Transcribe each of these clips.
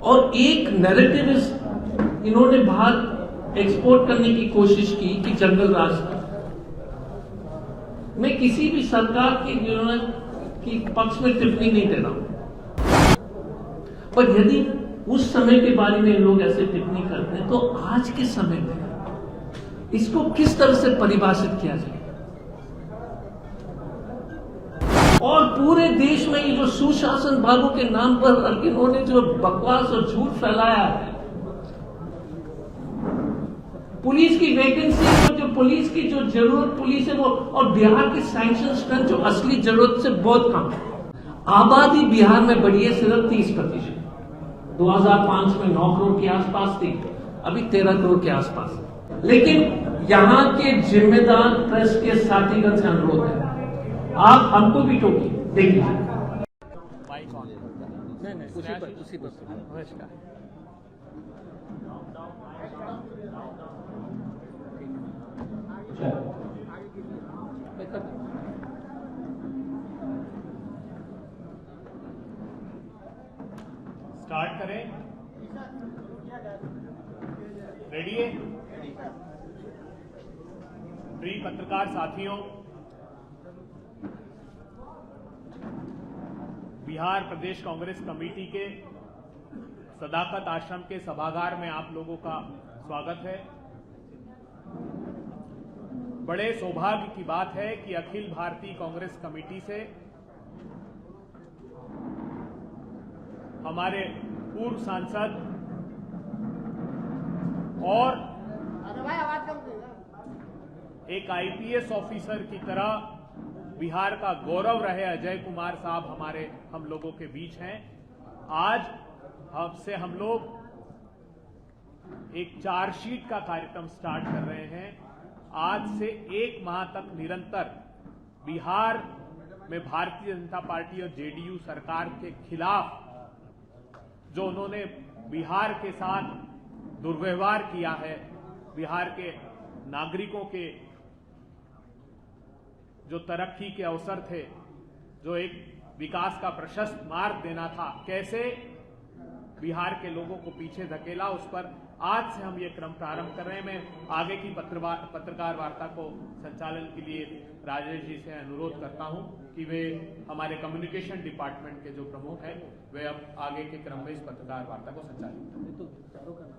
और एक नैरेटिव इन्होंने बाहर एक्सपोर्ट करने की कोशिश की कि जंगल राज था। मैं किसी भी सरकार की पक्ष में टिप्पणी नहीं दे रहा हूं, पर यदि उस समय के बारे में लोग ऐसे टिप्पणी करते हैं तो आज के समय में इसको किस तरह से परिभाषित किया जाए। और पूरे देश में ये जो सुशासन भागों के नाम पर इन्होंने जो बकवास और झूठ फैलाया है, पुलिस की वैकेंसी जो पुलिस की जो जरूरत पुलिस है वो, और बिहार की सैंक्शन स्ट्रेंथ जो असली जरूरत से बहुत कम है। आबादी बिहार में बढ़ी है सिर्फ 30%। 2005 में 9 करोड़ के आसपास थी, अभी 13 करोड़ के आसपास। लेकिन यहां के जिम्मेदार प्रेस के साथीगण से अनुरोध है, आप हमको भी टोकिए, देख लीजिए। नहीं उसी पर स्टार्ट करें। रेडी है? प्रिय पत्रकार साथियों, बिहार प्रदेश कांग्रेस कमेटी के सदाकत आश्रम के सभागार में आप लोगों का स्वागत है। बड़े सौभाग्य की बात है कि अखिल भारतीय कांग्रेस कमेटी से हमारे पूर्व सांसद और एक आईपीएस ऑफिसर की तरह बिहार का गौरव रहे अजय कुमार साहब हम लोगों के बीच हैं। आज हमसे हम लोग एक चार्जशीट का कार्यक्रम स्टार्ट कर रहे हैं। आज से 1 माह तक निरंतर बिहार में भारतीय जनता पार्टी और जेडीयू सरकार के खिलाफ जो उन्होंने बिहार के साथ दुर्व्यवहार किया है, बिहार के नागरिकों के जो तरक्की के अवसर थे, जो एक विकास का प्रशस्त मार्ग देना था, कैसे बिहार के लोगों को पीछे धकेला, उस पर आज से हम ये क्रम प्रारंभ कर रहे हैं। मैं आगे की पत्रकार वार्ता को संचालन के लिए राजेश जी से अनुरोध करता हूं कि वे हमारे कम्युनिकेशन डिपार्टमेंट के जो प्रमुख हैं वे अब आगे के क्रम में इस पत्रकार वार्ता को संचालित करें।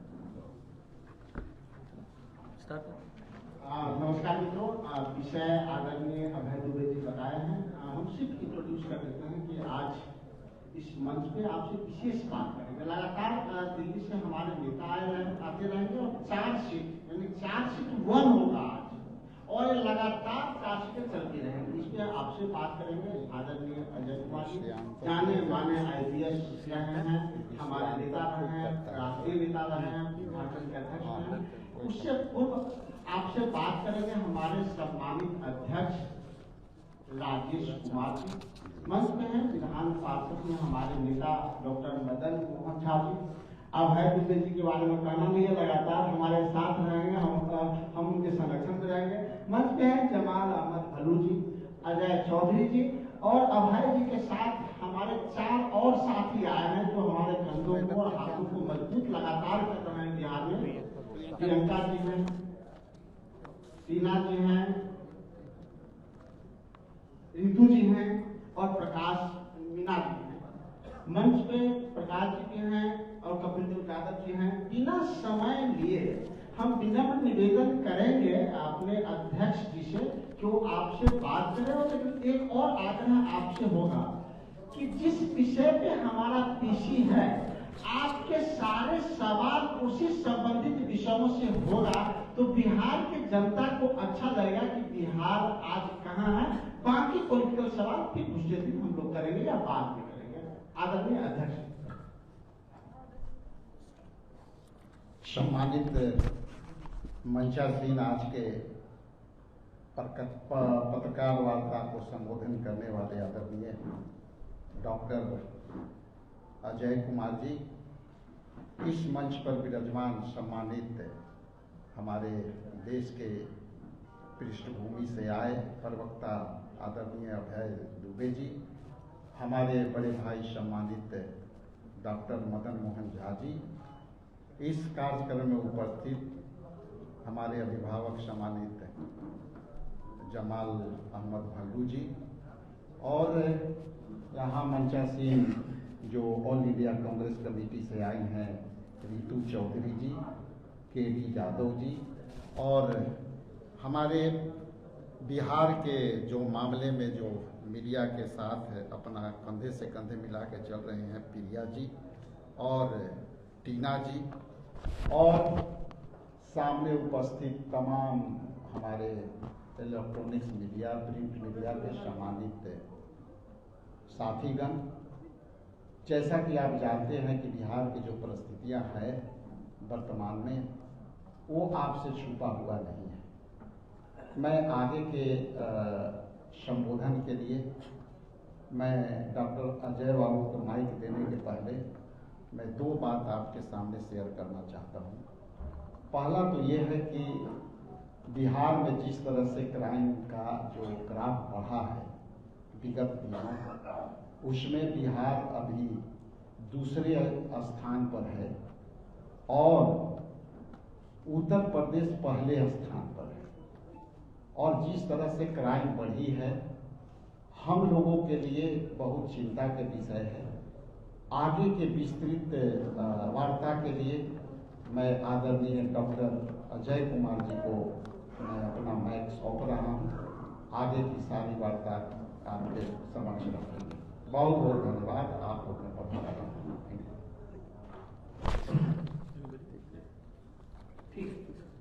नमस्कार मित्रों, विषय आदरणीय अभय दुबे जी बताए हैं। हम सिर्फ इंट्रोड्यूस कर देते हैं कि आज इस मंच पे आपसे विशेष बात करेंगे। लगातार दिल्ली से हमारे नेता आते रहेंगे और चार्जशीट यानी चार्जशीट 1 होगा आज, और ये लगातार चार्जशीटें चलती रहेंगी। इस पे आपसे बात करेंगे आदरणीय अजय कुमार जी, जाने माने आईपीएस रहे हैं, हमारे नेता रहे हैं, राष्ट्रीय नेता रहे हैं, झारखंड के अध्यक्ष रहे हैं। उससे पूर्व आपसे बात करेंगे हमारे सम्मानित अध्यक्ष राजेश कुमार जी, मंच में हैं विधान पार्षद में हमारे नेता डॉक्टर मदन मोहन झा जी। अभय दुबे जी के बारे में कहना नहीं है, लगातार हमारे साथ रहेंगे, हम उनके संरक्षण में रहेंगे। मंच में हैं जमाल अहमद भलू जी, अजय चौधरी जी, और अभय जी के साथ हमारे 4 और साथी आए हैं जो हमारे कंधों को और हाथों को मजबूत लगातार कर रहे हैं बिहार में। प्रियंका जी हैं, टीना जी हैं, रितु जी हैं और प्रकाश मीना जी हैं। मंच पे प्रकाश जी के हैं और कपिल देव यादव जी हैं। बिना समय लिए हम विनम्र निवेदन करेंगे अपने अध्यक्ष जी से कि वो आपसे बात करें, और लेकिन एक और आग्रह आपसे होगा कि जिस विषय पे हमारा पीसी है, आपके सारे सवाल उसी संबंधित विषयों से होगा, तो बिहार की जनता को अच्छा लगेगा कि बिहार आज कहां है। बाकी पॉलिटिकल सवाल फिर दूसरे दिन हम लोग करेंगे या बाद में करेंगे। आदरणीय अध्यक्ष। सम्मानित मंचासीन आज के पत्रकार वार्ता को संबोधन करने वाले आदरणीय डॉक्टर अजय कुमार जी, इस मंच पर विराजमान सम्मानित हमारे देश के पृष्ठभूमि से आए प्रवक्ता आदरणीय अभय दुबे जी, हमारे बड़े भाई सम्मानित डॉक्टर मदन मोहन झा जी, इस कार्यक्रम में उपस्थित हमारे अभिभावक सम्मानित जमाल अहमद भल्लू जी और यहाँ मंचासीन जो ऑल इंडिया कांग्रेस कमेटी से आई हैं रितु चौधरी जी, के.डी. यादव जी और हमारे बिहार के जो मामले में जो मीडिया के साथ अपना कंधे से कंधे मिला के चल रहे हैं प्रिया जी और टीना जी और सामने उपस्थित तमाम हमारे इलेक्ट्रॉनिक्स मीडिया, प्रिंट मीडिया के सम्मानित साथीगण। जैसा कि आप जानते हैं कि बिहार की जो परिस्थितियां हैं वर्तमान में, वो आपसे छुपा हुआ नहीं है। मैं आगे के संबोधन के लिए मैं डॉक्टर अजय बाबू को माइक देने के पहले मैं 2 बात आपके सामने शेयर करना चाहता हूँ। पहला तो ये है कि बिहार में जिस तरह से क्राइम का जो ग्राफ बढ़ा है विगत दिनों, उसमें बिहार अभी दूसरे स्थान पर है और उत्तर प्रदेश पहले स्थान पर है। और जिस तरह से क्राइम बढ़ी है, हम लोगों के लिए बहुत चिंता के विषय है। आगे के विस्तृत वार्ता के लिए मैं आदरणीय डॉक्टर अजय कुमार जी को मैं अपना माइक सौंप रहा हूँ। आगे की सारी वार्ता आपके समक्ष रखेंगे। बहुत बहुत धन्यवाद। आप लोग ने पढ़ा। ठीक,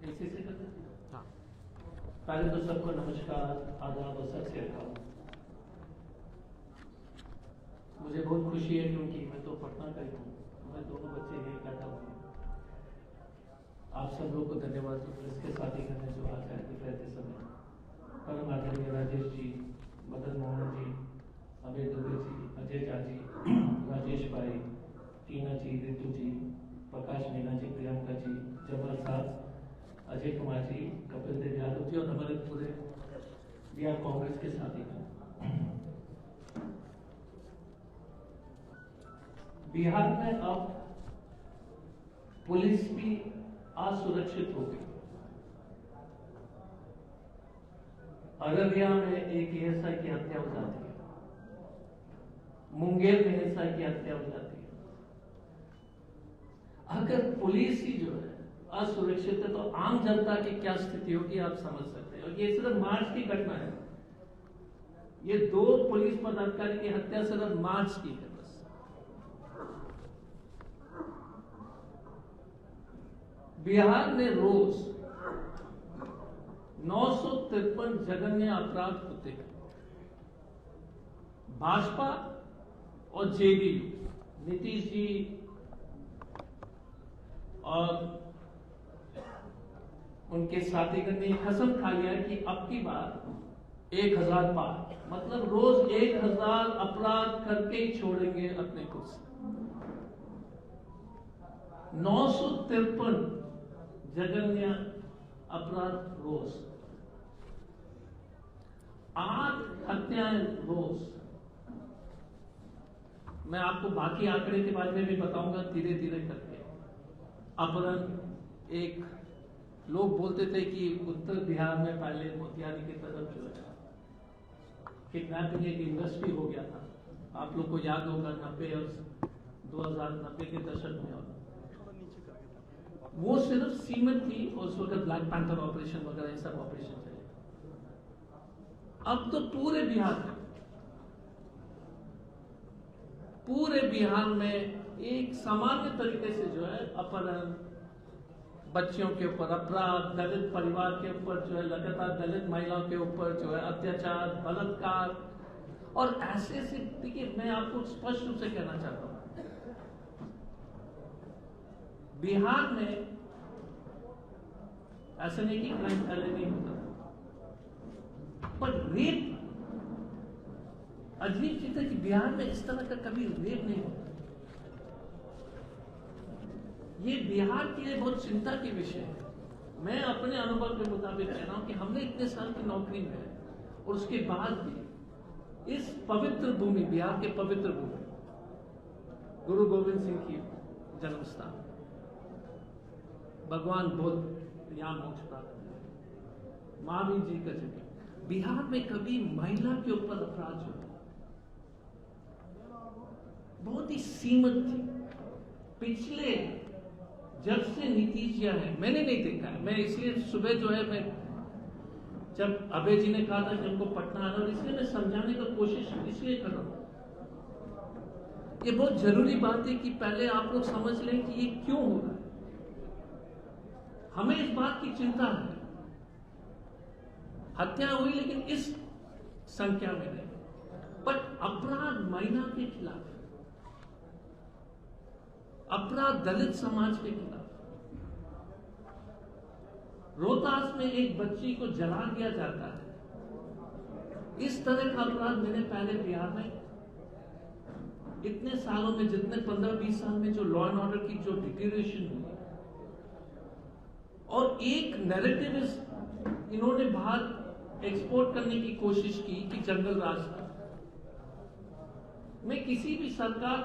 ऐसे से करते हैं। पहले तो सबको नमस्कार, आदाब और सत श्री अकाल। मुझे बहुत खुशी है क्योंकि मैं तो पटना का ही हूँ, मैं दोनों बच्चे यही पैदा हुए। आप सब लोग को धन्यवाद इसके साथी करने जो आज आए रहते समय परम आदरणीय राजेश जी, मदन मोहन जी, अभय दुबे जी, अजय झा जी, राजेश भाई, टीना जी, रितु जी, प्रकाश मीना जी, प्रियंका जी, जमाल साहब, अजय कुमार जी, कपिल देव यादव जी और हमारे पूरे बिहार कांग्रेस के साथी हैं। बिहार में अब पुलिस भी असुरक्षित हो गई। अररिया में एक एएसआई की हत्या हो जाती है, मुंगेर में एएसआई की हत्या हो जाती है। अगर पुलिस ही जो है असुरक्षित है तो आम जनता की क्या स्थिति होगी आप समझ सकते हैं। और ये सिर्फ मार्च की घटना है, ये 2 पुलिस पदाधिकारी की हत्या सिर्फ मार्च की है। बिहार में रोज 953 जघन्य अपराध होते हैं। भाजपा और जेडीयू, नीतीश जी और उनके साथीगण ने कसम खा लिया कि अब की बार 1000 पार, मतलब रोज 1000 अपराध करके ही छोड़ेंगे अपने कुर्सी। 953 जघन्य अपराध रोज, 8 हत्याएं रोज। मैं आपको बाकी आंकड़े के बारे में भी बताऊंगा धीरे धीरे करके। अपहरण, एक लोग बोलते थे कि उत्तर बिहार में पहले मोतिहारी की तरफ जो है किडनैपिंग एक इंडस्ट्री हो गया था। आप लोग को याद होगा 90 और 2090 के दशक में, और वो सिर्फ सीमित थी और उस वक्त ब्लैक पैंथर ऑपरेशन वगैरह सब ऑपरेशन चले। अब तो पूरे बिहार में एक सामान्य तरीके से जो है अपहरण, बच्चियों के ऊपर अपराध, दलित परिवार के ऊपर जो है लगातार दलित महिलाओं के ऊपर जो है अत्याचार, बलात्कार और ऐसे देखिए मैं आपको स्पष्ट रूप से कहना चाहता हूं, बिहार में ऐसा नहीं कि क्राइम पहले नहीं होता, पर रेप अजीब चीज है कि बिहार में इस तरह का कभी रेप नहीं होता। ये बिहार के लिए बहुत चिंता की विषय है। मैं अपने अनुभव के मुताबिक कह रहा हूं कि हमने इतने साल की नौकरी में और उसके बाद भी इस पवित्र भूमि, बिहार के पवित्र भूमि, गुरु गोविंद सिंह की जन्म स्थान, भगवान बुद्ध यहाँ मोक्ष प्राप्त हुए, महावीर जी का जन्म। बिहार में कभी महिला के ऊपर अपराध जो बहुत ही सीमित थी। पिछले जब से नीतीश जी है, मैंने नहीं देखा है, मैं इसलिए सुबह जो है, मैं जब अभय जी ने कहा था कि हमको पटना आना, इसलिए मैं समझाने का कोशिश इसलिए कर रहा हूं। ये बहुत जरूरी बात है कि पहले आप लोग समझ लें कि ये क्यों हो रहा है। हमें इस बात की चिंता है, हत्या हुई लेकिन इस संख्या में नहीं, बट अपराध महिला के खिलाफ, अपराध दलित समाज के खिलाफ, रोहतास में एक बच्ची को जला दिया जाता है, इस तरह का अपराध मैंने पहले बिहार में इतने सालों में, जितने 15-20 साल में जो लॉ एंड ऑर्डर की जो डिटीरिएशन हुई, और एक नैरेटिव इन्होंने बाहर एक्सपोर्ट करने की कोशिश की कि जंगल राज था। मैं किसी भी सरकार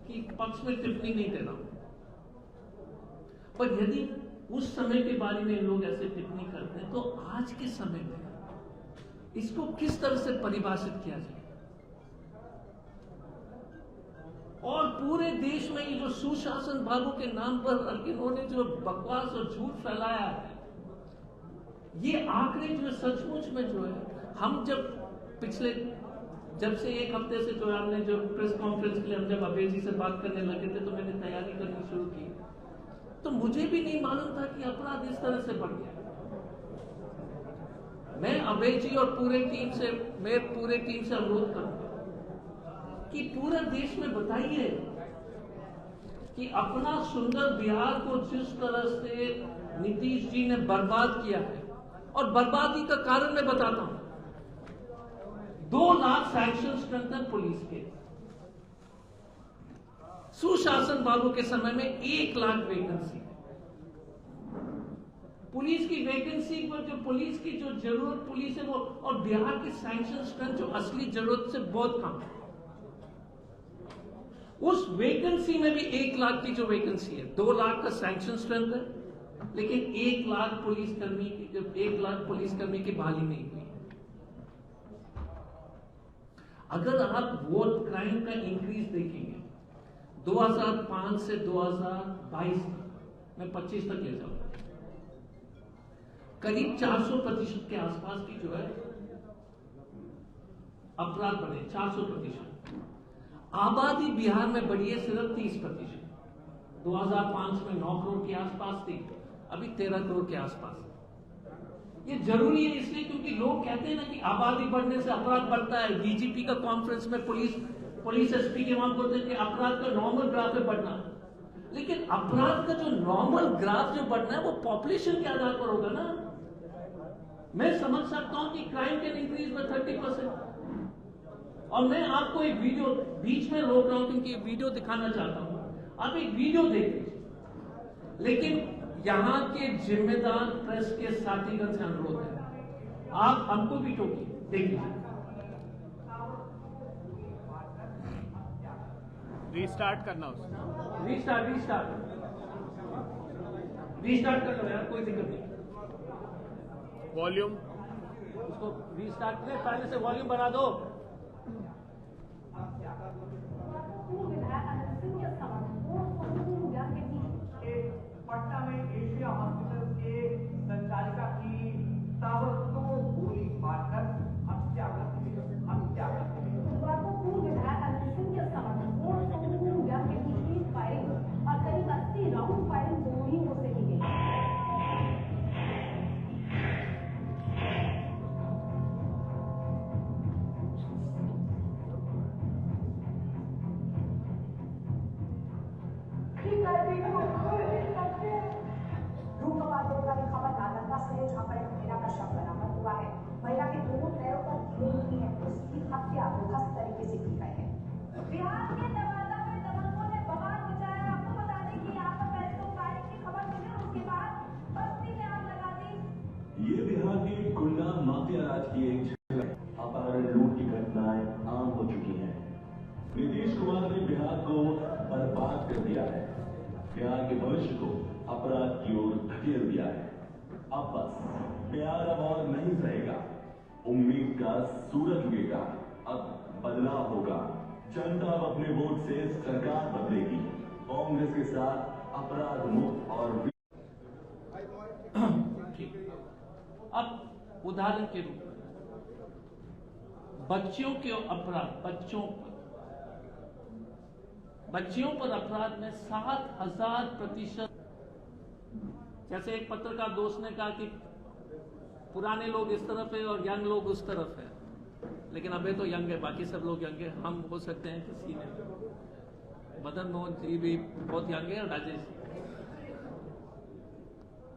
की पक्ष में टिप्पणी नहीं दे रहा हूं, पर यदि उस समय के बारे में लोग ऐसे टिप्पणी करते हैं, तो आज के समय में इसको किस तरह से परिभाषित किया जाए। और पूरे देश में ये जो सुशासन बाबू के नाम पर इन्होंने जो बकवास और झूठ फैलाया है, ये आंकड़े जो सचमुच में जो है, हम जब से एक हफ्ते से जो हमने जो प्रेस कॉन्फ्रेंस के लिए हम जब अभय जी से बात करने लगे थे, तो मैंने तैयारी करनी शुरू की, तो मुझे भी नहीं मालूम था कि अपराध इस तरह से बढ़ गया। मैं अभय जी और पूरे टीम से अनुरोध करूंगा कि पूरे देश में बताइए कि अपना सुंदर बिहार को जिस तरह से नीतीश जी ने बर्बाद किया है, और बर्बादी का कारण मैं बताता हूं। 2 लाख सैंक्शन स्ट्रेंथन पुलिस के, सुशासन बाबू के समय में 1 लाख वैकेंसी, पुलिस की वैकेंसी पर जो पुलिस की जो जरूरत पुलिस है वो, और बिहार की सैंक्शन स्ट्रेंथ जो असली जरूरत से बहुत कम है, उस वैकेंसी में भी 1 लाख की जो वैकेंसी है, 2 लाख का सैंक्शन स्ट्रेंथ है, लेकिन 1 लाख पुलिसकर्मी की बहाली नहीं हुई। अगर आप वोट क्राइम का इंक्रीज देखेंगे 2005 से 2022 तक, मैं 25 तक ले जाऊंगा, करीब 400% के आसपास की जो है अपराध बढ़े, 400%। आबादी बिहार में बढ़ी है सिर्फ 30%। 2005 में 9 करोड़ के आसपास थी, अभी 13 करोड़ के आसपास। ये जरूरी है इसलिए क्योंकि लोग कहते हैं ना कि आबादी बढ़ने से अपराध बढ़ता है। डीजीपी का कॉन्फ्रेंस में पुलिस एसपी के वहां बोलते हैं कि अपराध का नॉर्मल ग्राफ है बढ़ना, लेकिन अपराध का जो नॉर्मल ग्राफ जो बढ़ना है वो पॉपुलेशन के आधार पर होगा ना। मैं समझ सकता हूं कि क्राइम कैन इंक्रीज बाय 30%, और मैं आपको एक वीडियो बीच में रोक रहा हूं क्योंकि वीडियो दिखाना चाहता हूं। आप एक वीडियो देख लीजिए, लेकिन यहां के जिम्मेदार प्रेस के साथीगण से अनुरोध है, आप हमको भी टोकिए, देख लीजिए। रीस्टार्ट करना उसको, रीस्टार्ट कर लो यार, कोई दिक्कत नहीं। वॉल्यूम उसको रीस्टार्ट करें, पहले से वॉल्यूम बढ़ा दो। पटना में एशिया हॉस्पिटल के संचालिका की ताबड़तोड़ गोली मारकर हत्या कर दी गई। पूर्व विधायक अनिल सिंह के समर्थकों के बीच फायरिंग और करीब 80 राउंड फायरिंग गोलियों से की गई। महिला का शव बरामद हुआ है। महिला के दोनों पैरों पर कील हुई है, उसकी हत्या दुखद तरीके से की गई है। बिहार के नवादा में दबंगों ने बवाल मचाया। आपको बता दें कि यहाँ पर पहले तो फायरिंग की खबर मिली, उसके बाद बस्ती में आग लगा दी। ये बिहार की गुंडा माफिया राज की एक अपहरण लूट की घटनाएं आम हो चुकी हैं। नीतीश कुमार ने बिहार को बर्बाद कर दिया है, बिहार के भविष्य को अपराध की ओर धकेल दिया है। अब बस प्यार अब और नहीं सहेगा, उम्मीद का सूरज उगेगा, अब बदलाव होगा। जनता अब अपने वोट से सरकार बदलेगी, कांग्रेस के साथ अपराध मुक्त और अब उदाहरण के रूप में बच्चियों के अपराध, बच्चियों पर अपराध में 7,000%। जैसे एक पत्रकार दोस्त ने कहा कि पुराने लोग इस तरफ है और यंग लोग उस तरफ है, लेकिन अबे तो यंग है, बाकी सब लोग यंग है। हम हो सकते हैं किसी ने, मदन मोहन जी भी बहुत यंग है और राजेश जी।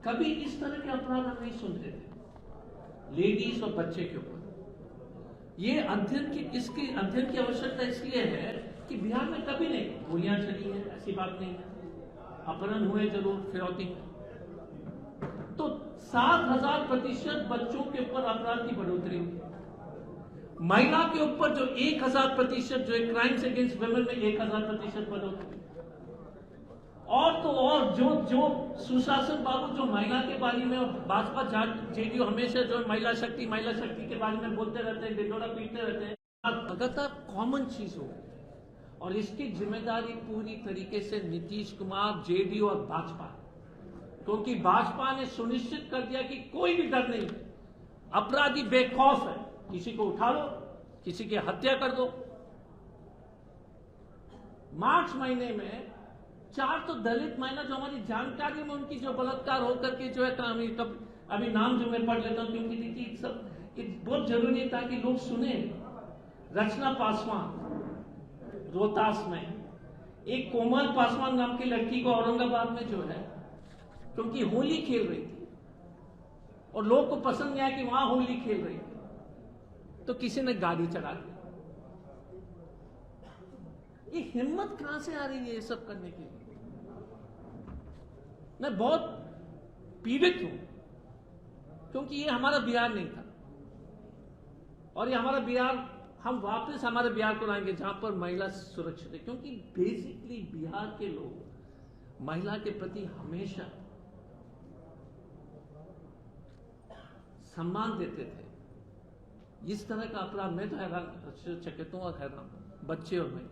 कभी इस तरह के अपराध हम नहीं सुनते थे लेडीज और बच्चे के ऊपर। ये अध्ययन की आवश्यकता इसलिए है कि बिहार में कभी नहीं गोलियां चली है, ऐसी बात नहीं है, अपहरण हुए जरूर, फिरौती में, तो 7,000% बच्चों के ऊपर अपराध की बढ़ोतरी हुई। महिला के ऊपर जो 1,000%, जो क्राइम्स अगेंस्ट वुमेन में 1,000% बढ़ोतरी। और तो और जो सुशासन बाबू जो महिला के बारे में, भाजपा जेडीयू हमेशा जो महिला शक्ति के बारे में बोलते रहते हैं, डिंडोरा पीटते रहते हैं, लगातार कॉमन चीज हो, और इसकी जिम्मेदारी पूरी तरीके से नीतीश कुमार, जेडीयू और भाजपा, क्योंकि भाजपा ने सुनिश्चित कर दिया कि कोई भी डर नहीं, अपराधी बेखौफ है, किसी को उठा लो, किसी की हत्या कर दो। मार्च महीने में 4 तो दलित महिला जो हमारी जानकारी में उनकी जो बलात्कार होकर के जो है, अभी नाम जो मैं पढ़ लेता हूं क्योंकि दीदी सब बहुत जरूरी था कि लोग सुने। रचना पासवान रोहतास में, एक कोमल पासवान नाम की लड़की को औरंगाबाद में जो है, क्योंकि होली खेल रही थी और लोग को पसंद नहीं आया कि वहां होली खेल रही थी, तो किसी ने गाड़ी चढ़ा दी। ये हिम्मत कहां से आ रही है ये सब करने की? मैं बहुत पीड़ित हूं, क्योंकि ये हमारा बिहार नहीं था, और ये हमारा बिहार, हम वापस हमारे बिहार को लाएंगे जहां पर महिला सुरक्षित है, क्योंकि बेसिकली बिहार के लोग महिला के प्रति हमेशा सम्मान देते थे। इस तरह का अपराध, मैं तो हैरान, चकित हूं और हैरान, बच्चे और मैं,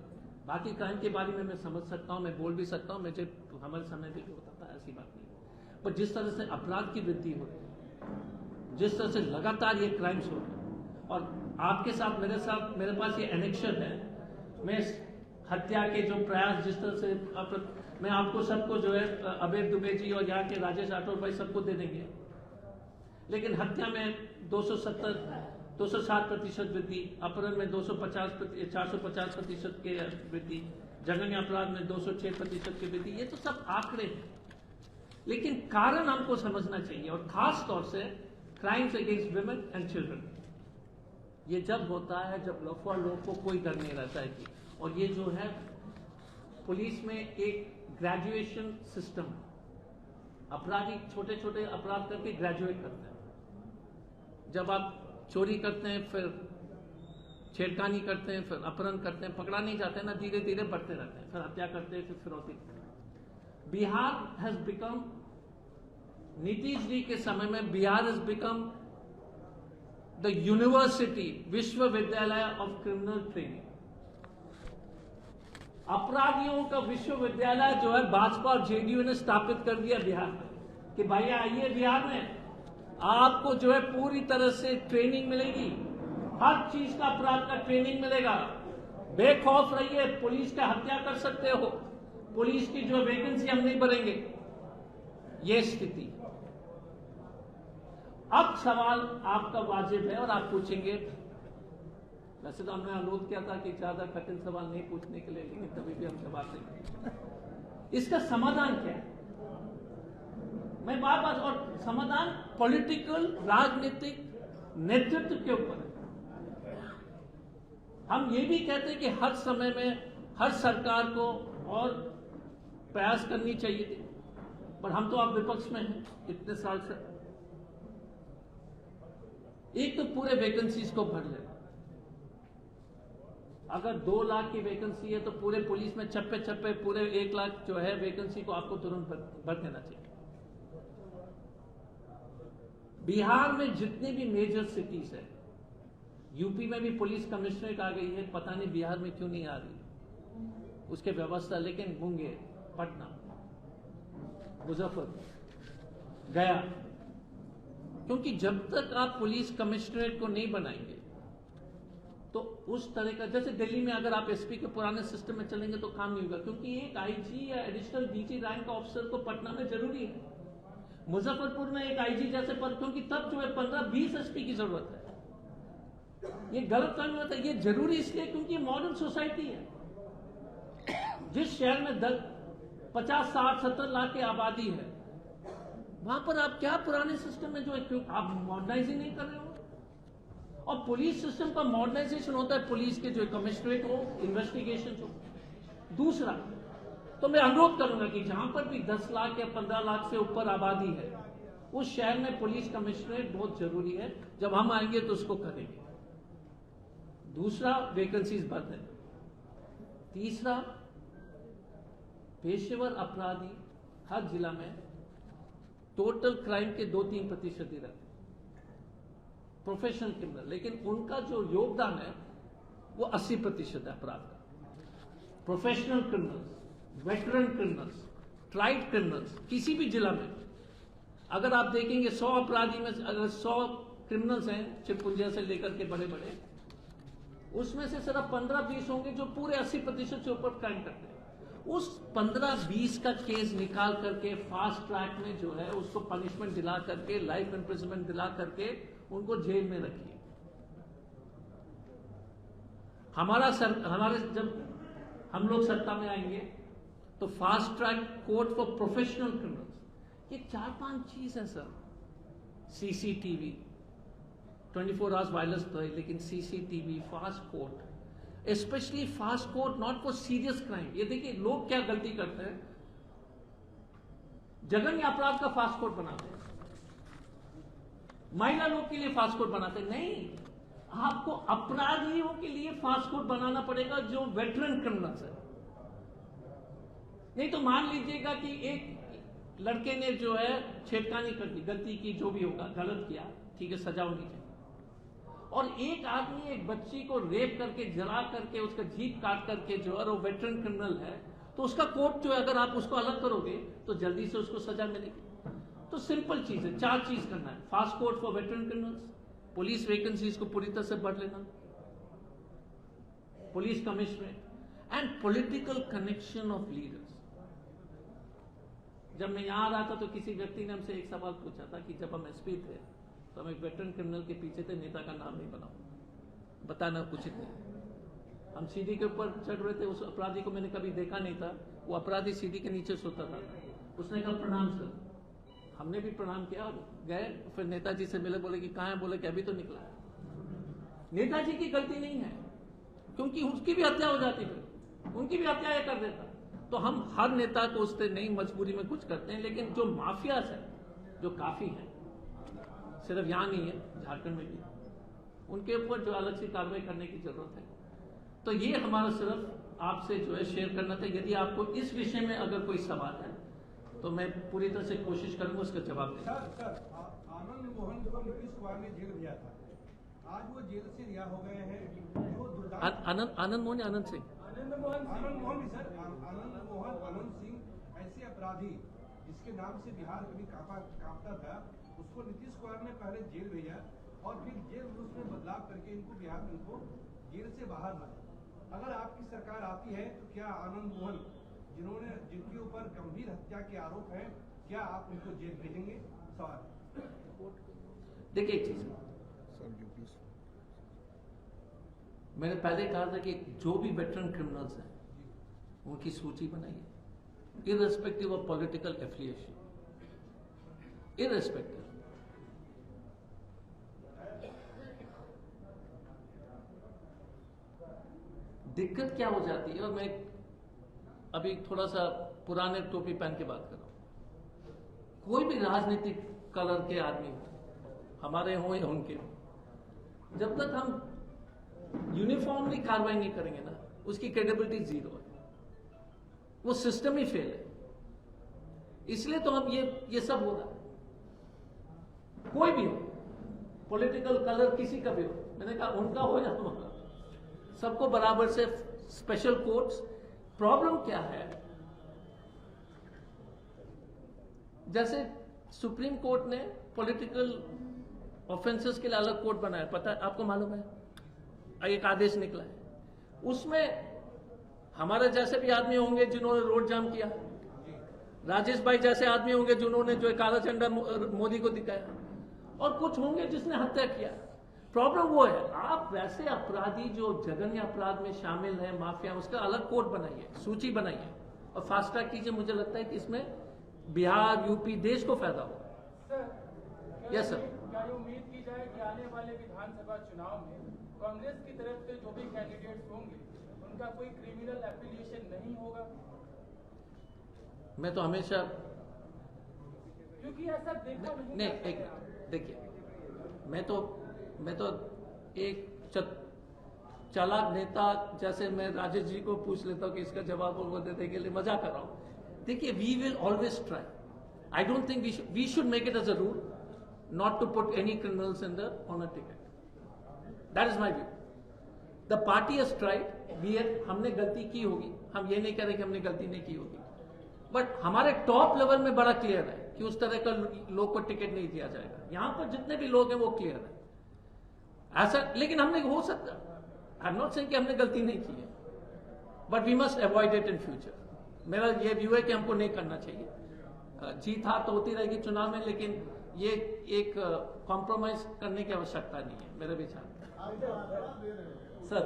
बाकी क्राइम के बारे में मैं समझ सकता हूं, मैं बोल भी सकता हूं, मुझे हमारे समय भी होता था, ऐसी बात नहीं। पर जिस तरह से अपराध की वृद्धि हो रही है, जिस तरह से लगातार ये क्राइम्स हो रहे हैं, और आपके साथ मेरे पास ये एनेक्शन है, मैं हत्या के जो प्रयास, जिस तरह से मैं आपको सबको जो है अभय दुबे जी और यहाँ के राजेश राठौर भाई सबको दे देंगे, लेकिन हत्या में 260% वृद्धि, अपहरण में 450% के वृद्धि, जघन्य अपराध में 206% की वृद्धि। ये तो सब आंकड़े हैं, लेकिन कारण हमको समझना चाहिए, और खास तौर से crimes against women and children. ये जब होता है जब लफुआ लोग को कोई डर नहीं रहता है कि, और ये जो है पुलिस में एक ग्रेजुएशन सिस्टम, अपराधी छोटे छोटे अपराध करके ग्रेजुएट करते हैं। जब आप चोरी करते हैं, फिर छेड़खानी करते हैं, फिर अपहरण करते हैं, पकड़ा नहीं जाते ना, धीरे धीरे बढ़ते रहते हैं, फिर हत्या करते हैं, फिर फिरौती करते हैं। बिहार हैज बिकम, नीतीश जी के समय में Bihar has become the university, विश्वविद्यालय ऑफ क्रिमिनल ट्रेनिंग। अपराधियों का विश्वविद्यालय जो है भाजपा और जेडीयू ने स्थापित कर दिया बिहार में, कि भाई आइए बिहार में, आपको जो है पूरी तरह से ट्रेनिंग मिलेगी, हर चीज का अपराध का ट्रेनिंग मिलेगा, बेखौफ रहिए, पुलिस का हत्या कर सकते हो, पुलिस की जो वैकेंसी हम नहीं भरेंगे। ये स्थिति। अब सवाल आपका वाजिब है और आप पूछेंगे, वैसे तो हमने अनुरोध किया था कि ज्यादा कठिन सवाल नहीं पूछने के लिए, लेकिन तभी भी हम जवाब देंगे। इसका समाधान क्या है? मैं बार बार, और समाधान पॉलिटिकल, राजनीतिक नेतृत्व के ऊपर है। हम ये भी कहते हैं कि हर समय में हर सरकार को और प्रयास करनी चाहिए थी, पर हम तो आप विपक्ष में हैं इतने साल से। एक तो पूरे वैकेंसीज को भर ले, अगर 2 लाख की वैकेंसी है तो पूरे पुलिस में चप्पे चप्पे पूरे 1 लाख जो है वैकेंसी को आपको तुरंत भर देना चाहिए। बिहार में जितनी भी मेजर सिटीज है, यूपी में भी पुलिस कमिश्नरेट आ गई है, पता नहीं बिहार में क्यों नहीं आ रही उसके व्यवस्था, लेकिन मुंगेर, पटना, मुजफ्फरपुर, गया, क्योंकि जब तक आप पुलिस कमिश्नरेट को नहीं बनाएंगे तो उस तरह का, जैसे दिल्ली में अगर आप एसपी के पुराने सिस्टम में चलेंगे तो काम नहीं होगा, क्योंकि एक आईजी या एडिशनल डीजी रैंक का ऑफिसर को पटना में जरूरी है, मुजफ्फरपुर में एक आईजी जैसे पद, क्योंकि तब जो है 15-20 एसपी की जरूरत है। ये गलत काम होता है, ये जरूरी इसलिए क्योंकि ये मॉडर्न सोसाइटी है। जिस शहर में 50, 60, 70 लाख की आबादी है, वहां पर आप क्या पुराने सिस्टम में जो है, क्यों आप मॉडर्नाइज ही नहीं कर रहे हो? और पुलिस सिस्टम का मॉडर्नाइजेशन होता है पुलिस के जो कमिश्नरेट हो, इन्वेस्टिगेशन हो। दूसरा, तो मैं अनुरोध करूंगा कि जहां पर भी 10 लाख या 15 लाख से ऊपर आबादी है, उस शहर में पुलिस कमिश्नरेट बहुत जरूरी है। जब हम आएंगे तो उसको करेंगे। दूसरा, वैकेंसीज बढ़ दें। तीसरा, पेशेवर अपराधी हर जिला में टोटल क्राइम के 2-3% ही रहते, प्रोफेशनल क्रिमिनल, लेकिन उनका जो योगदान है वो 80% है अपराध का। Professional criminals, veteran criminals, tried criminals, किसी भी जिला में अगर आप देखेंगे 100 अपराधी में अगर 100 क्रिमिनल्स हैं, चिरपुंजिया से लेकर के बड़े बड़े, उसमें से सिर्फ 15-20 होंगे जो पूरे 80% से ऊपर क्राइम करते हैं। उस 15-20 का केस निकाल करके फास्ट ट्रैक में जो है उसको पनिशमेंट दिला करके, लाइफ इम्प्रिजनमेंट दिला करके उनको जेल में रखिए। हमारे जब हम लोग सत्ता में आएंगे तो fast track court for professional criminals, ये 4-5 चीज है सर। सीसीटीवी, 24 आवर्स वायरलेस तो है, लेकिन CCTV, fast court, specially fast court not for serious crime. ये देखिए लोग क्या गलती करते हैं, जघन्य अपराध का फास्ट कोर्ट बनाते हैं, महिला लोग के लिए फास्ट कोर्ट बनाते हैं। नहीं, आपको अपराधियों के लिए फास्ट कोर्ट बनाना पड़ेगा जो वेटरन क्रिमिनल्स है। नहीं तो मान लीजिएगा कि एक लड़के ने जो है छेड़खानी कर दी, गलती की, जो भी होगा, गलत किया, ठीक है, सजा होनी चाहिए। और एक आदमी एक बच्ची को रेप करके, जला करके, उसका जीभ काट करके जो है वो वेटरन क्रिमिनल है, तो उसका कोर्ट जो है अगर आप उसको अलग करोगे तो जल्दी से उसको सजा मिलेगी। तो सिंपल चीज है, 4 चीज करना है। Fast court for veteran criminals, police vacancies को पूरी तरह से बढ़ लेना, police commissionerate and political connection of leaders. जब मैं यहां रहा था तो किसी व्यक्ति ने हमसे एक सवाल पूछा था कि जब हम एसपी थे तो हम एक वेटरन क्रिमिनल के पीछे थे, नेता का नाम नहीं बनाओ, बताना उचित नहीं। हम सीढ़ी के ऊपर चढ़ रहे थे, उस अपराधी को मैंने कभी देखा नहीं था, वो अपराधी सीढ़ी के नीचे सोता था। उसने कहा प्रणाम सर, हमने भी प्रणाम किया और गए। फिर नेताजी से मिले, बोले कि कहाँ है, बोले कि अभी तो निकला। नेताजी की गलती नहीं है, क्योंकि उसकी भी हत्या हो जाती, फिर उनकी भी हत्या कर देता। तो हम हर नेता को उससे नहीं, मजबूरी में कुछ करते हैं, लेकिन जो माफियाज है, जो काफी है, सिर्फ यहां नहीं है, झारखंड में भी, उनके ऊपर जो अलग से कार्रवाई करने की जरूरत है। तो ये हमारा सिर्फ आपसे जो है शेयर करना था। यदि आपको इस विषय में अगर कोई सवाल है तो मैं पूरी तरह से कोशिश करूंगा उसका जवाब देने। सर, आनंद मोहन को नीतीश कुमार ने जेल भेजा था, आज वो जेल से रिहा हो गए हैं। आनंद मोहन या आनंद सिंह? आनंद मोहन भी सर, आनंद मोहन, आनंद सिंह, ऐसे अपराधी जिसके नाम से बिहार कभी कांपता था, उसको नीतीश कुमार ने पहले जेल भेजा और फिर जेल में बदलाव करके इनको बिहार में इनको जेल से बाहर लाया। अगर आपकी सरकार आती है तो क्या आनंद मोहन, जिनके ऊपर गंभीर हत्या के आरोप हैं, क्या आप उनको जेल भेजेंगे? सवाल। देखिए एक चीज, मैंने पहले कहा था कि जो भी वेटरन क्रिमिनल्स हैं उनकी सूची बनाइए, irrespective of political affiliation, irrespective. दिक्कत क्या हो जाती है, और मैं अभी थोड़ा सा पुराने टोपी पहन के बात कर रहा हूं, कोई भी राजनीतिक कलर के आदमी हो, हमारे हों या उनके हो, जब तक हम यूनिफॉर्मली कार्रवाई नहीं करेंगे ना, उसकी क्रेडिबिलिटी जीरो है, वो सिस्टम ही फेल है। इसलिए तो अब ये सब हो रहा है। कोई भी हो, पॉलिटिकल कलर किसी का भी हो, मैंने कहा उनका हो या हमारा, सबको बराबर से स्पेशल कोर्ट्स। प्रॉब्लम क्या है, जैसे सुप्रीम कोर्ट ने पॉलिटिकल ऑफेंसेस के लिए अलग कोर्ट बनाया, पता है आपको, मालूम है, एक आदेश निकला है, उसमें हमारे जैसे भी आदमी होंगे जिन्होंने रोड जाम किया, राजेश भाई जैसे आदमी होंगे जिन्होंने जो काला झंडा मोदी को दिखाया, और कुछ होंगे जिसने हत्या किया। प्रॉब्लम वो है, आप वैसे अपराधी जो जघन्य अपराध में शामिल है, माफिया, उसका अलग कोर्ट बनाइए, सूची बनाइए और फास्ट ट्रैक कीजिए। मुझे लगता है कि इसमें बिहार, यूपी, देश को फायदा होगा। Yes sir. क्या ये उम्मीद की जाए कि आने वाले विधानसभा चुनाव में कांग्रेस की तरफ से जो भी कैंडिडेट्स होंगे उनका कोई क्रिमिनल एफिलिएशन नहीं होगा? मैं तो हमेशा, क्योंकि ऐसा देखा नहीं, एक देखिए, मैं तो एक चालाक नेता जैसे मैं राजेश जी को पूछ लेता हूं कि इसका जवाब वो देने के लिए मजाक कर रहा हूं। देखिए, we will always try. I don't think we should make it as a rule not to put any criminals on a ticket. That is my view. The party has tried. हमने गलती की होगी, हम ये नहीं कह रहे कि हमने गलती नहीं की होगी, बट हमारे टॉप लेवल में बड़ा क्लियर है कि उस तरह का लोग को टिकट नहीं दिया जाएगा। यहां पर जितने भी लोग हैं वो क्लियर है ऐसा, लेकिन हमने हो सकता, आई एम नॉट सेइंग कि हमने गलती नहीं की है, but we must avoid it in future. मेरा ये व्यू है कि हमको नहीं करना चाहिए। जीत हार तो होती रहेगी चुनाव में, लेकिन ये एक कॉम्प्रोमाइज करने की आवश्यकता नहीं है मेरे विचार में। सर,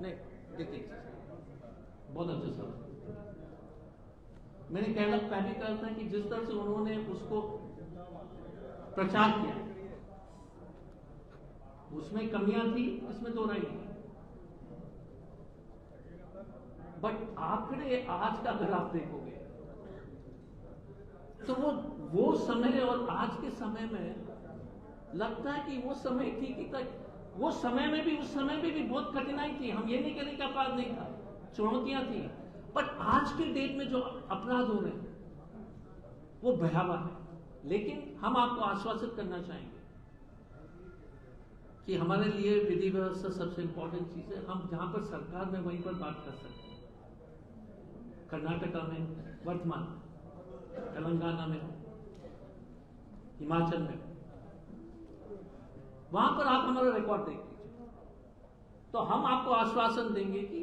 नहीं देखिए, बहुत अच्छा सर, मैंने पहले कहा था कि जिस तरह से उन्होंने उसको प्रचार किया उसमें कमियां थी, इसमें दो राय नहीं, बट आंकड़े आज का अगर आप देखोगे तो वो समय और आज के समय में लगता है कि वो समय ठीक ही था। वो समय में भी, उस समय में भी बहुत कठिनाई थी। हम ये नहीं कह रहे कि अपराध नहीं था, चुनौतियां थी, बट आज के डेट में जो अपराध हो रहे हैं वो भयावह है। लेकिन हम आपको आश्वासित करना चाहेंगे कि हमारे लिए विधि व्यवस्था सबसे इंपॉर्टेंट चीज है। हम जहां पर सरकार में वहीं पर बात कर सकते हैं। कर्नाटका में वर्तमान, तेलंगाना में, हिमाचल में, वहां पर आप हमारा रिकॉर्ड देख लीजिए, तो हम आपको आश्वासन देंगे कि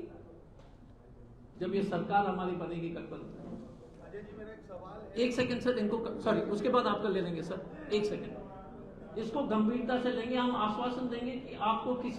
जब ये सरकार हमारी बनेगी गठबंधन। अजय जी, मेरा एक सवाल है। एक सेकंड सर, इनको सॉरी, उसके बाद आपका ले लेंगे सर, एक सेकंड, इसको गंभीरता से लेंगे। हम आश्वासन देंगे कि आपको किसी